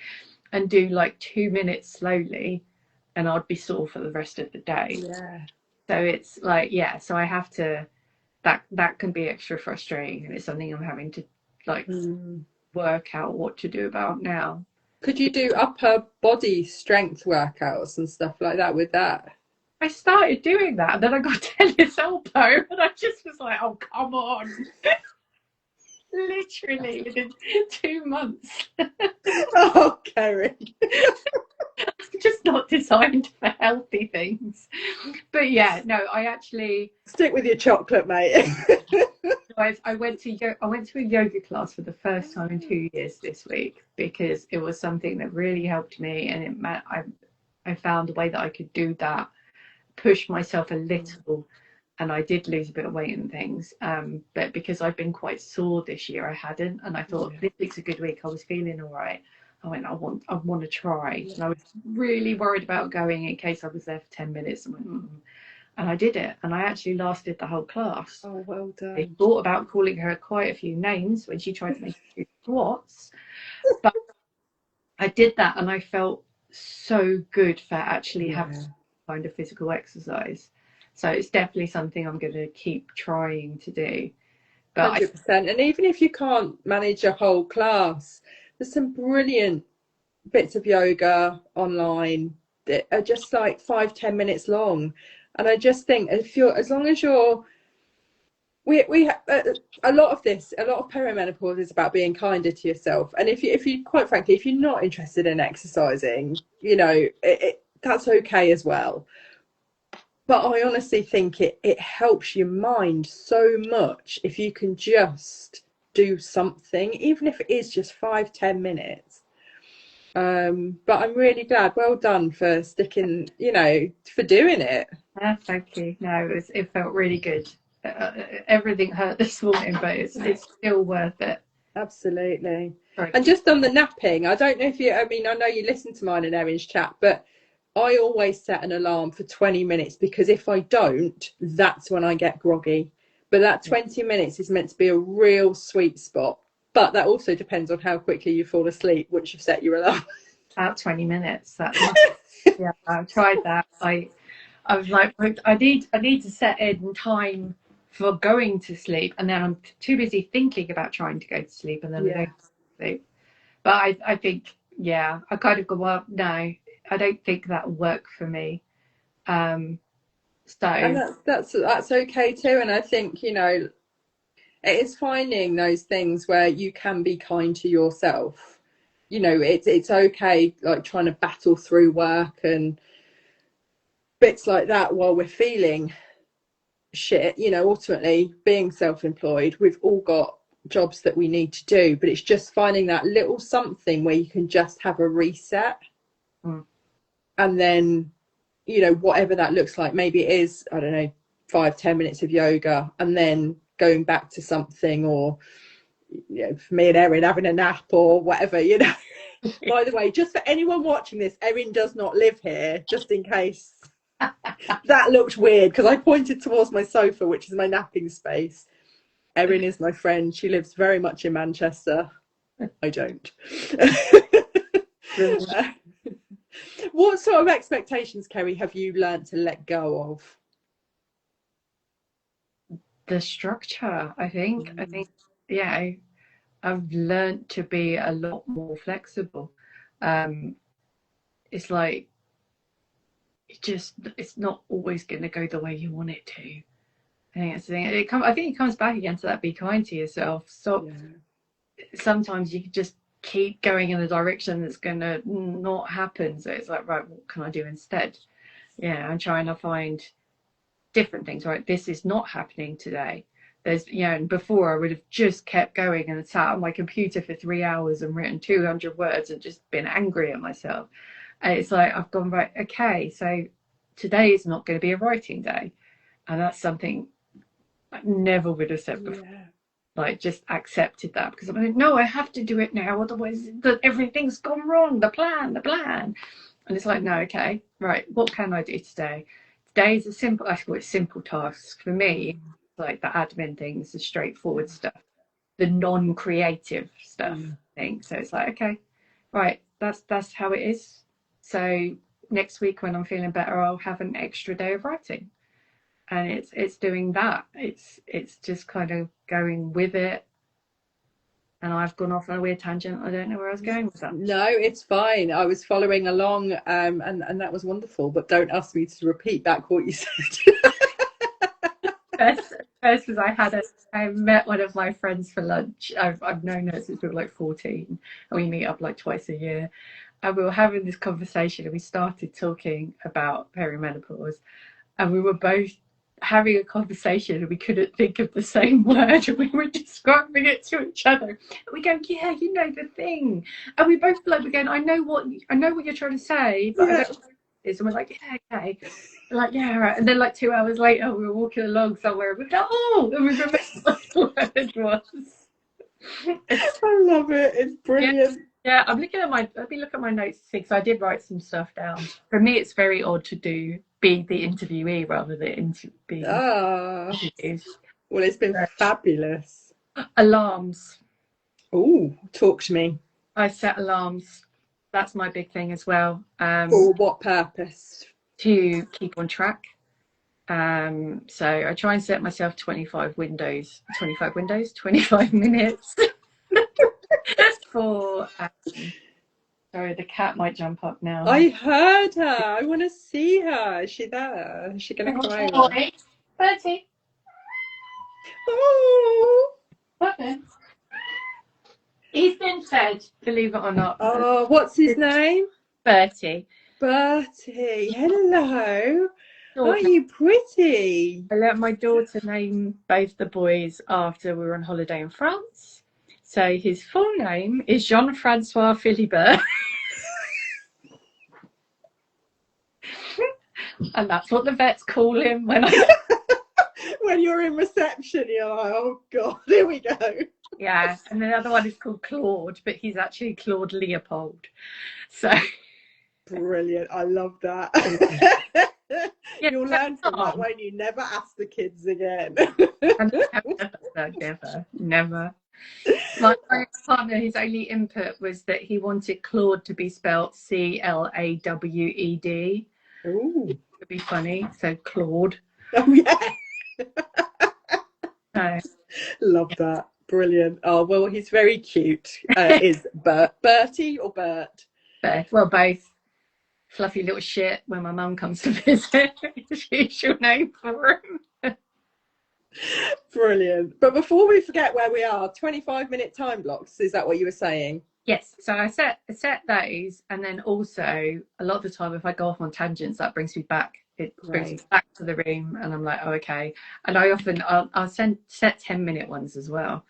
[SPEAKER 2] and do like 2 minutes slowly, and I'd be sore for the rest of the day.
[SPEAKER 1] Yeah.
[SPEAKER 2] So it's like, yeah, so I have to, that can be extra frustrating, and it's something I'm having to like work out what to do about now.
[SPEAKER 1] Could you do upper body strength workouts and stuff like that with that?
[SPEAKER 2] I started doing that, and then I got tennis elbow, and I just was like, oh, come on. Literally within 2 months.
[SPEAKER 1] Oh, Keri.
[SPEAKER 2] Just not designed for healthy things. But yeah, no, I actually
[SPEAKER 1] Stick with your chocolate, mate.
[SPEAKER 2] I went to a yoga class for the first time in 2 years this week, because it was something that really helped me, and it meant I found a way that I could do that, push myself a little, and I did lose a bit of weight and things. But because I've been quite sore this year, I hadn't, and I thought this week's a good week. I was feeling all right. I went, I want to try, and I was really worried about going in case I was there for 10 minutes. I went, and I did it, and I actually lasted the whole class.
[SPEAKER 1] Oh, well
[SPEAKER 2] I
[SPEAKER 1] done.
[SPEAKER 2] thought about calling her quite a few names when she tried to make me do squats, but I did that, and I felt so good for actually having kind of physical exercise. So it's definitely something I'm going to keep trying to do. But
[SPEAKER 1] 100%. And even if you can't manage a whole class, there's some brilliant bits of yoga online that are just like 5-10 minutes long. And I just think if you're, as long as you're, we a lot of perimenopause is about being kinder to yourself. And if you quite frankly, if you're not interested in exercising, that's okay as well. But I honestly think it helps your mind so much if you can just do something, even if it is just 5-10 minutes. But I'm really glad. Well done for sticking, for doing it.
[SPEAKER 2] thank you. No, it felt really good. Everything hurt this morning, but it's still worth it.
[SPEAKER 1] Absolutely.
[SPEAKER 2] Sorry.
[SPEAKER 1] And just on the napping, I don't know if I know you listen to mine and Erin's chat, but I always set an alarm for 20 minutes, because if I don't, that's when I get groggy. But that 20 minutes is meant to be a real sweet spot. But that also depends on how quickly you fall asleep once you've set your alarm.
[SPEAKER 2] About 20 minutes. Yeah, I've tried that. I was like, I need to set in time for going to sleep, and then I'm too busy thinking about trying to go to sleep, and then I don't sleep. But I think, yeah, I kind of go, well, no, I don't think that'll work for me. And
[SPEAKER 1] that's okay too. And I think, it is finding those things where you can be kind to yourself. It's okay, like trying to battle through work and bits like that while we're feeling shit. Ultimately being self-employed, we've all got jobs that we need to do, but it's just finding that little something where you can just have a reset. And then whatever that looks like, maybe it is, I don't know, 5-10 minutes of yoga, and then going back to something, or for me and Erin having a nap or whatever. By the way, just for anyone watching this, Erin does not live here, just in case that looked weird, because I pointed towards my sofa, which is my napping space. Erin is my friend. She lives very much in Manchester. I don't. What sort of expectations, Keri, have you learned to let go of?
[SPEAKER 2] the structure, I think. Yeah, I've learned to be a lot more flexible. It's like, it's not always going to go the way you want it to. I think that's the thing. I think it comes back again to that: be kind to yourself. Stop. Sometimes you can just keep going in the direction that's going to not happen. So it's like, right, what can I do instead? Yeah, I'm trying to find different things, right? This is not happening today. There's, you know, and before I would have just kept going and sat on my computer for 3 hours and written 200 words and just been angry at myself. And it's like, I've gone, right, okay, so today is not going to be a writing day. And that's something I never would have said before.
[SPEAKER 1] Yeah.
[SPEAKER 2] Like, just accepted that, because I'm like, no, I have to do it now, otherwise everything's gone wrong. The plan. And it's like, no, okay, right, what can I do today? Today is a simple, I call it simple tasks. For me, like the admin things, the straightforward stuff, the non-creative stuff. I think so. It's like, okay, right, that's how it is. So next week when I'm feeling better, I'll have an extra day of writing, and it's doing that. It's just kind of going with it. And I've gone off on a weird tangent. I don't know where I was going with that.
[SPEAKER 1] No, it's fine. I was following along, and that was wonderful. But don't ask me to repeat back what you said.
[SPEAKER 2] First was I met one of my friends for lunch. I've known her since we were like 14, and we meet up like twice a year. And we were having this conversation, and we started talking about perimenopause, and we were both having a conversation, and we couldn't think of the same word, and we were describing it to each other. And we go, yeah, you know the thing, and we both like, again, I know what you're trying to say, but I don't know what it is. And we're like, yeah, okay. Like, yeah, right. And then like 2 hours later, we were walking along somewhere, and we go, oh, and we remember what the word was.
[SPEAKER 1] I love it. It's brilliant.
[SPEAKER 2] Yeah, I've been looking at my notes to see, because I did write some stuff down. For me, it's very odd to be the interviewee rather than be interviewed.
[SPEAKER 1] Well, it's been fabulous.
[SPEAKER 2] Alarms.
[SPEAKER 1] Oh, talk to me.
[SPEAKER 2] I set alarms. That's my big thing as well.
[SPEAKER 1] For what purpose?
[SPEAKER 2] To keep on track. So I try and set myself 25 minutes for sorry, the cat might jump up now.
[SPEAKER 1] I heard her. I want to see her. Is she there? Is she going to come over?
[SPEAKER 2] Bertie.
[SPEAKER 1] Oh.
[SPEAKER 2] Okay. He's been fed, believe it or not.
[SPEAKER 1] Oh, what's his name?
[SPEAKER 2] Bertie.
[SPEAKER 1] Bertie. Hello. Aren't you pretty?
[SPEAKER 2] I let my daughter name both the boys after we were on holiday in France. So his full name is Jean-Francois Philibert. And that's what the vets call him when
[SPEAKER 1] you're in reception, you're like, oh God, here we go.
[SPEAKER 2] Yeah, and the other one is called Claude, but he's actually Claude Leopold. So
[SPEAKER 1] brilliant. I love that. Yeah, you'll learn from that, won't you? Never ask the kids again.
[SPEAKER 2] Never. My partner, his only input was that he wanted Claude to be spelled Clawed.
[SPEAKER 1] Ooh.
[SPEAKER 2] It would be funny. So Claude.
[SPEAKER 1] Oh yeah. Love that. Brilliant. Oh well, he's very cute. Is Bertie or Bert?
[SPEAKER 2] Well, both. Fluffy little shit. When my mum comes to visit, she'll name for him.
[SPEAKER 1] Brilliant. But before we forget where we are, 25-minute time blocks, is that what you were saying?
[SPEAKER 2] Yes. So I set those, and then also a lot of the time if I go off on tangents, that brings me back. It brings me back to the room, and I'm like, oh, okay. And I often I'll set 10-minute ones as well.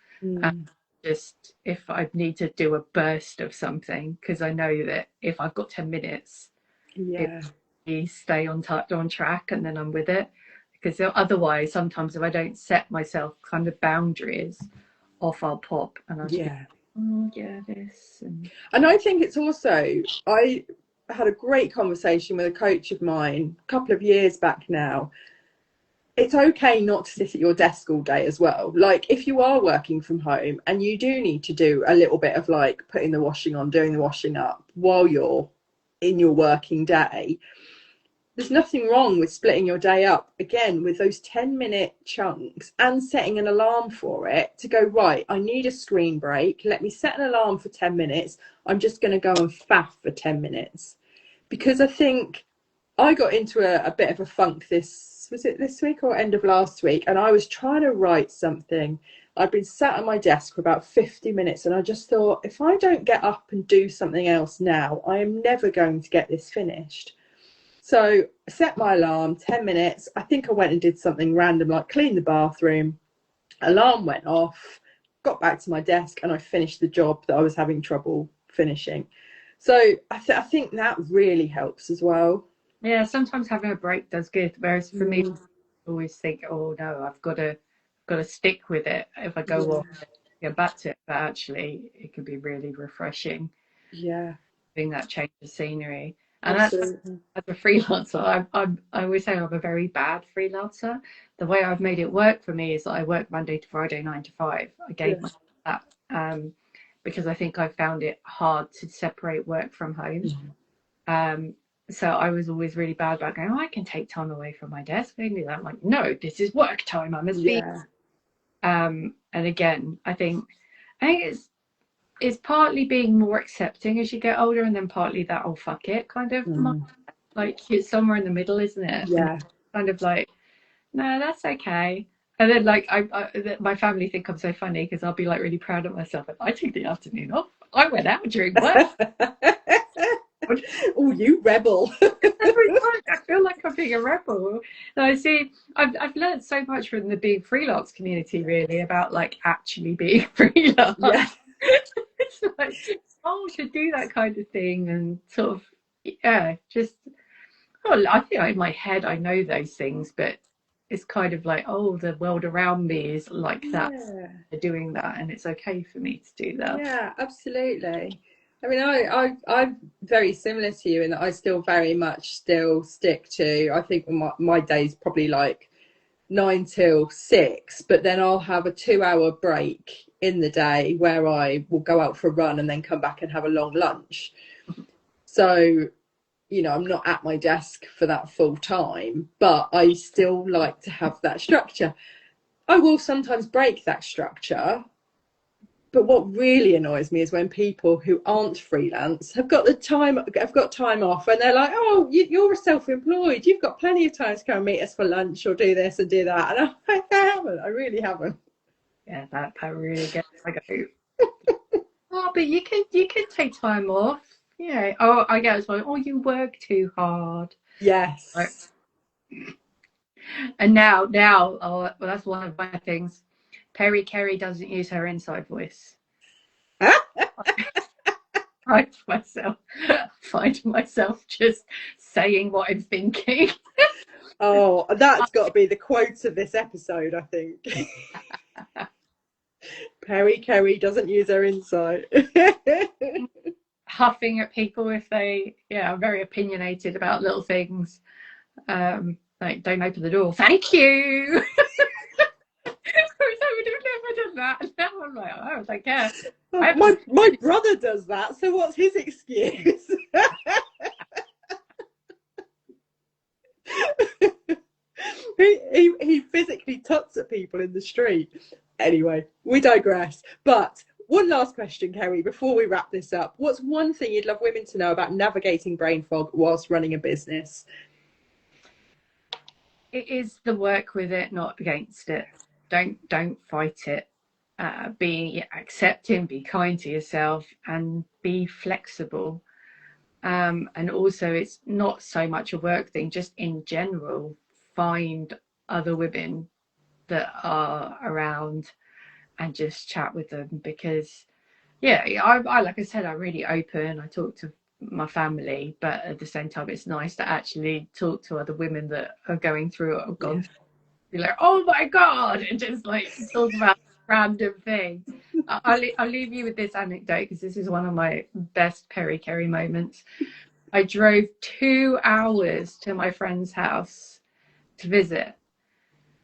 [SPEAKER 2] Just if I need to do a burst of something, because I know that if I've got 10 minutes, it stay on track, and then I'm with it. Because otherwise, sometimes if I don't set myself kind of boundaries, off I'll pop, and I'll this.
[SPEAKER 1] And I think it's also, I had a great conversation with a coach of mine a couple of years back now. It's okay not to sit at your desk all day as well. Like if you are working from home and you do need to do a little bit of like putting the washing on, doing the washing up while you're in your working day, there's nothing wrong with splitting your day up again with those 10-minute chunks and setting an alarm for it to go, right, I need a screen break. Let me set an alarm for 10 minutes. I'm just going to go and faff for 10 minutes. Because I think I got into a bit of a funk was it this week or end of last week? And I was trying to write something. I'd been sat at my desk for about 50 minutes and I just thought, if I don't get up and do something else now, I am never going to get this finished. So I set my alarm, 10 minutes. I think I went and did something random, like clean the bathroom. Alarm went off, got back to my desk, and I finished the job that I was having trouble finishing. So I think that really helps as well.
[SPEAKER 2] Yeah, sometimes having a break does good. Whereas for me,
[SPEAKER 1] Mm,
[SPEAKER 2] I always think, oh no, I've got to stick with it. If I go
[SPEAKER 1] yeah,
[SPEAKER 2] off, get back to it. But actually, it can be really refreshing
[SPEAKER 1] yeah,
[SPEAKER 2] doing that change of scenery. And that's
[SPEAKER 1] absolutely.
[SPEAKER 2] as a freelancer, I always say I'm a very bad freelancer. The way I've made it work for me is that I work Monday to Friday, 9 to 5. I
[SPEAKER 1] Yeah.
[SPEAKER 2] gave myself that because I think I found it hard to separate work from home.
[SPEAKER 1] Mm.
[SPEAKER 2] Um, so I was always really bad about going, oh, I can take time away from my desk. I can do that. I'm like, no, this is work time. I must be.
[SPEAKER 1] Yeah.
[SPEAKER 2] And again, I think it's partly being more accepting as you get older, and then partly that oh fuck it kind of
[SPEAKER 1] Mm.
[SPEAKER 2] like it's somewhere in the middle, isn't it? And
[SPEAKER 1] Yeah.
[SPEAKER 2] it's kind of like, no, that's okay. And then like my family think I'm so funny because I'll be like really proud of myself. If I took the afternoon off, I went out during work.
[SPEAKER 1] Oh, you rebel.
[SPEAKER 2] Every time I feel like I'm being a rebel. And I see, I've learned so much from the being freelance community, really, about like actually being freelance.
[SPEAKER 1] Yeah.
[SPEAKER 2] It's like, oh, to do that kind of thing and sort of, yeah, just, well, I think in my head I know those things, but it's kind of like, oh, the world around me is like that,
[SPEAKER 1] Yeah.
[SPEAKER 2] they're doing that, and it's okay for me to do that.
[SPEAKER 1] Yeah, absolutely. I mean, I'm very similar to you in that I still very much still stick to, I think my day's probably like 9 till 6, but then I'll have a 2 hour break in the day where I will go out for a run and then come back and have a long lunch. So, I'm not at my desk for that full time, but I still like to have that structure. I will sometimes break that structure. But what really annoys me is when people who aren't freelance have got time off, and they're like, "Oh, you're self-employed. You've got plenty of time to come and meet us for lunch or do this and do that." And I'm like, I haven't. I really haven't.
[SPEAKER 2] Yeah, that really gets, I go, oh, but you can take time off. Yeah. Oh, I get as well. Oh, you work too hard. Right.
[SPEAKER 1] Yes.
[SPEAKER 2] And now, oh, well, that's one of my things. Keri doesn't use her inside voice. I find myself just saying what I'm thinking.
[SPEAKER 1] Oh, that's got to be the quote of this episode, I think. Keri doesn't use her insight.
[SPEAKER 2] Huffing at people if they, yeah, are very opinionated about little things. Like, don't open the door. Thank you. I would have never done that. Now I'm like, oh, I don't care.
[SPEAKER 1] My brother does that, so what's his excuse? he physically tuts at people in the street. Anyway, we digress. But one last question, Keri, before we wrap this up. What's one thing you'd love women to know about navigating brain fog whilst running a business?
[SPEAKER 2] It is the work with it, not against it. Don't fight it. Be accepting, be kind to yourself, and be flexible. And also, it's not so much a work thing, just in general, find other women that are around and just chat with them because, yeah, I like I said, I'm really open. I talk to my family, but at the same time, it's nice to actually talk to other women that are going through it or gone through. Be like, oh my god, and just like talk about random thing. I'll leave you with this anecdote because this is one of my best Keri moments. I drove 2 hours to my friend's house to visit,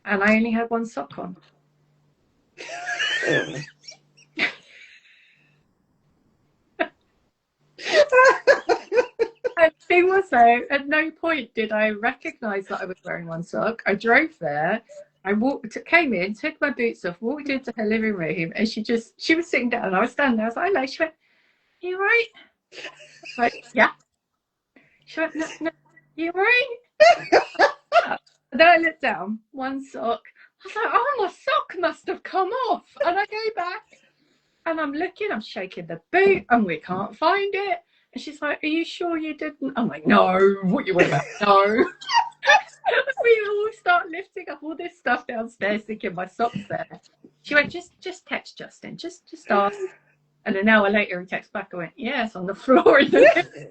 [SPEAKER 2] and I only had one sock on. And the thing was, though, at no point did I recognise that I was wearing one sock. I drove there. I came in, took my boots off, walked into her living room, and she was sitting down. I was standing there. I was like, hello. She went, you right? Like, yeah. She went, no, no, you right? And then I looked down, one sock. I was like, oh, my sock must have come off. And I go back and I'm looking, I'm shaking the boot and we can't find it. And she's like, are you sure you didn't? I'm like, no, what you want about? No. We all start lifting up all this stuff downstairs, thinking my sock's there. She went, just text Justin, just ask. And an hour later, he texts back. I went, yes, on the floor in the living room.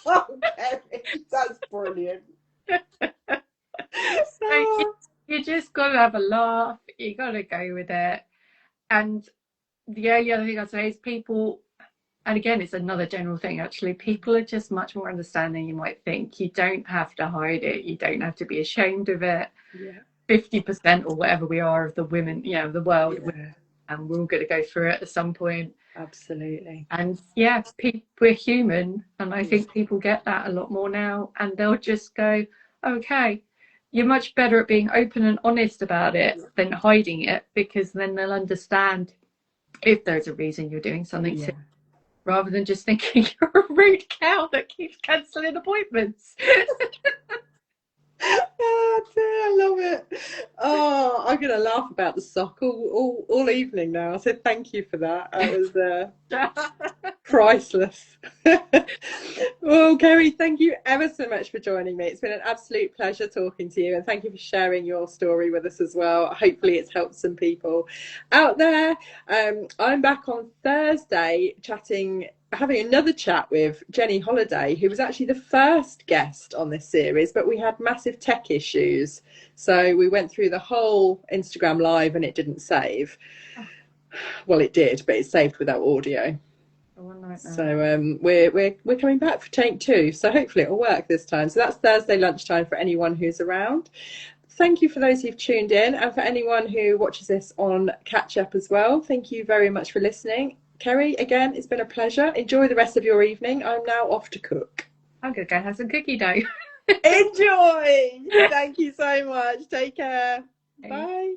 [SPEAKER 1] Oh, Keri, that's brilliant.
[SPEAKER 2] So you just got to have a laugh. You got to go with it. And the only other thing I'd say is people, and again, it's another general thing actually, people are just much more understanding than you might think. You don't have to hide it. You don't have to be ashamed of it.
[SPEAKER 1] Yeah.
[SPEAKER 2] 50% or whatever we are of the women, you know, the world,
[SPEAKER 1] Yeah.
[SPEAKER 2] and we're all going to go through it at some point.
[SPEAKER 1] Absolutely.
[SPEAKER 2] And yeah, we're human, and I think people get that a lot more now, and they'll just go, okay, you're much better at being open and honest about it than hiding it, because then they'll understand if there's a reason you're doing something silly, rather than just thinking you're a rude cow that keeps cancelling appointments.
[SPEAKER 1] Oh dear, I love it. Oh, I'm gonna laugh about the sock all evening now. So thank you for that. That was priceless. Well, Keri, thank you ever so much for joining me. It's been an absolute pleasure talking to you, and thank you for sharing your story with us as well. Hopefully it's helped some people out there. I'm back on Thursday having another chat with Jenny Holiday, who was actually the first guest on this series, but we had massive tech issues. So we went through the whole Instagram live and it didn't save. Well, it did, but it saved without audio. So we're coming back for take 2. So hopefully it'll work this time. So that's Thursday lunchtime for anyone who's around. Thank you for those who've tuned in, and for anyone who watches this on catch up as well. Thank you very much for listening. Keri, again, it's been a pleasure. Enjoy the rest of your evening. I'm now off to cook.
[SPEAKER 2] I'm going to go have some cookie dough.
[SPEAKER 1] Enjoy! Thank you so much. Take care. Bye.